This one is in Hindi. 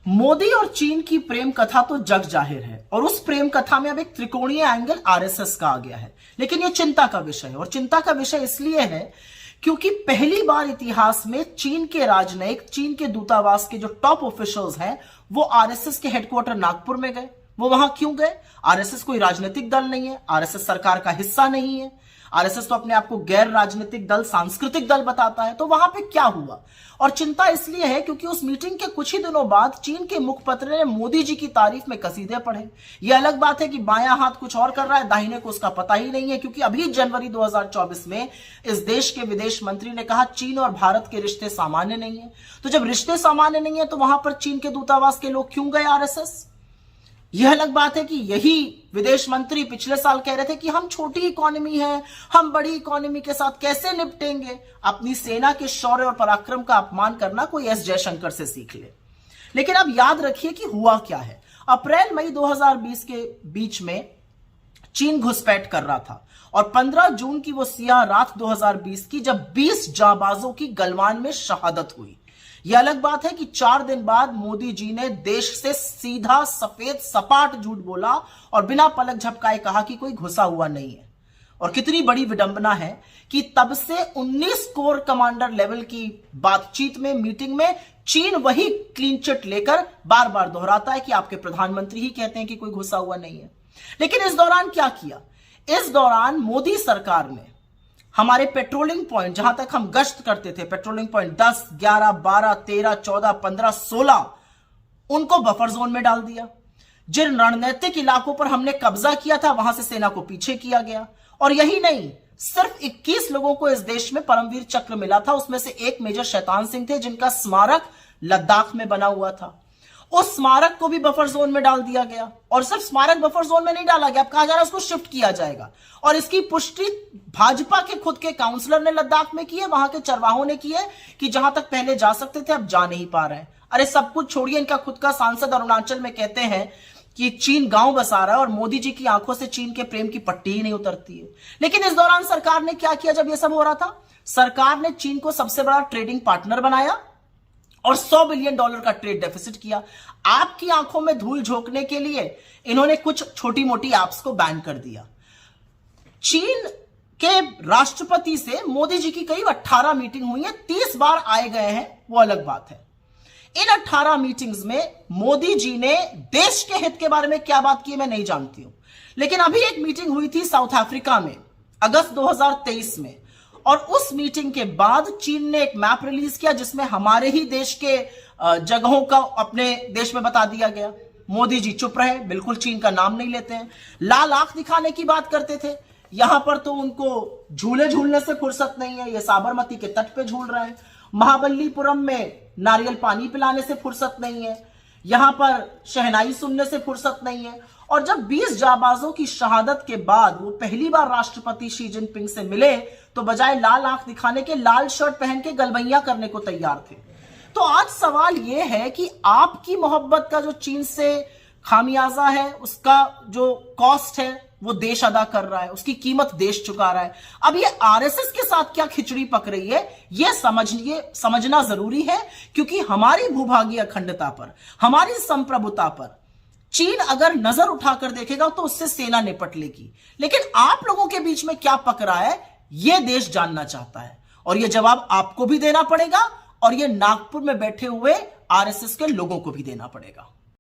मोदी और चीन की प्रेम कथा तो जग जाहिर है और उस प्रेम कथा में अब एक त्रिकोणीय एंगल आरएसएस का आ गया है। लेकिन यह चिंता का विषय है और चिंता का विषय इसलिए है क्योंकि पहली बार इतिहास में चीन के राजनयिक, चीन के दूतावास के जो टॉप ऑफिशियल्स हैं, वो आरएसएस के हेडक्वार्टर नागपुर में गए। वो वहां क्यों गए? आरएसएस कोई राजनीतिक दल नहीं है, आरएसएस सरकार का हिस्सा नहीं है, आरएसएस तो अपने आप को गैर राजनीतिक दल, सांस्कृतिक दल बताता है। तो वहां पे क्या हुआ? और चिंता इसलिए है क्योंकि उस मीटिंग के कुछ ही दिनों बाद चीन के मुखपत्र ने मोदी जी की तारीफ में कसीदे पढ़े। यह अलग बात है कि बायां हाथ कुछ और कर रहा है, दाहिने को उसका पता ही नहीं है, क्योंकि अभी जनवरी 2024 में इस देश के विदेश मंत्री ने कहा चीन और भारत के रिश्ते सामान्य नहीं है। तो जब रिश्ते सामान्य नहीं है तो वहां पर चीन के दूतावास के लोग क्यों गए आरएसएस? यह अलग बात है कि यही विदेश मंत्री पिछले साल कह रहे थे कि हम छोटी इकोनॉमी है, हम बड़ी इकोनॉमी के साथ कैसे निपटेंगे। अपनी सेना के शौर्य और पराक्रम का अपमान करना कोई एस जयशंकर से सीख ले। लेकिन अब याद रखिए कि हुआ क्या है। अप्रैल मई 2020 के बीच में चीन घुसपैठ कर रहा था और 15 जून की वो सियाह रात 2020 की जब 20 जांबाजों की गलवान में शहादत हुई। यह अलग बात है कि 4 दिन बाद मोदी जी ने देश से सीधा सफेद सपाट झूठ बोला और बिना पलक झपकाए कहा कि कोई घुसा हुआ नहीं है। और कितनी बड़ी विडंबना है कि तब से 19 कोर कमांडर लेवल की बातचीत में, मीटिंग में चीन वही क्लीन चिट लेकर बार बार दोहराता है कि आपके प्रधानमंत्री ही कहते हैं कि कोई घुसा हुआ नहीं है। लेकिन इस दौरान क्या किया? इस दौरान मोदी सरकार ने हमारे पेट्रोलिंग पॉइंट, जहां तक हम गश्त करते थे, पेट्रोलिंग पॉइंट 10, 11, 12, 13, 14, 15, 16, उनको बफर जोन में डाल दिया। जिन रणनीतिक इलाकों पर हमने कब्जा किया था वहां से सेना को पीछे किया गया। और यही नहीं, सिर्फ 21 लोगों को इस देश में परमवीर चक्र मिला था। उसमें से एक मेजर शैतान सिंह थे जिनका स्मारक लद्दाख में बना हुआ था। उस स्मारक को भी बफर जोन में डाल दिया गया। और सिर्फ स्मारक बफर जोन में नहीं डाला गया, अब कहा जा रहा है उसको शिफ्ट किया जाएगा। और इसकी पुष्टि भाजपा के खुद के काउंसलर ने लद्दाख में की है, वहां के चरवाहों ने की है कि जहां तक पहले जा सकते थे अब जा नहीं पा रहे हैं। अरे सब कुछ छोड़िए, इनका खुद का सांसद अरुणाचल में कहते हैं कि चीन गांव बसा रहा है और मोदी जी की आंखों से चीन के प्रेम की पट्टी ही नहीं उतरती है। लेकिन इस दौरान सरकार ने क्या किया? जब यह सब हो रहा था, सरकार ने चीन को सबसे बड़ा ट्रेडिंग पार्टनर बनाया और $100 बिलियन का ट्रेड डेफिसिट किया। आपकी आंखों में धूल झोंकने के लिए इन्होंने कुछ छोटी मोटी ऐप्स को बैन कर दिया। चीन के राष्ट्रपति से मोदी जी की करीब 18 मीटिंग हुई है, 30 बार आए गए हैं, वो अलग बात है। इन 18 मीटिंग्स में मोदी जी ने देश के हित के बारे में क्या बात की मैं नहीं जानती हूं। लेकिन अभी एक मीटिंग हुई थी साउथ अफ्रीका में अगस्त 2023 में, और उस मीटिंग के बाद चीन ने एक मैप रिलीज किया जिसमें हमारे ही देश के जगहों का अपने देश में बता दिया गया। मोदी जी चुप रहे, बिल्कुल चीन का नाम नहीं लेते हैं। लाल आंख दिखाने की बात करते थे, यहां पर तो उनको झूले झूलने से फुर्सत नहीं है, ये साबरमती के तट पे झूल रहे हैं। महाबलीपुरम में नारियल पानी पिलाने से फुर्सत नहीं है, यहां पर शहनाई सुनने से फुर्सत नहीं है। और जब 20 जाबाजों की शहादत के बाद वो पहली बार राष्ट्रपति शी जिनपिंग से मिले तो बजाय लाल आंख दिखाने के लाल शर्ट पहन के गलबैया करने को तैयार थे। तो आज सवाल यह है कि आपकी मोहब्बत का जो चीन से खामियाजा है, उसका जो कॉस्ट है वो देश अदा कर रहा है, उसकी कीमत देश चुका रहा है। अब ये आरएसएस के साथ क्या खिचड़ी पक रही है ये समझना जरूरी है, क्योंकि हमारी भूभागीय अखंडता पर, हमारी संप्रभुता पर चीन अगर नजर उठाकर देखेगा तो उससे सेना निपट लेगी। लेकिन आप लोगों के बीच में क्या पक रहा है यह देश जानना चाहता है, और यह जवाब आपको भी देना पड़ेगा और यह नागपुर में बैठे हुए आरएसएस के लोगों को भी देना पड़ेगा।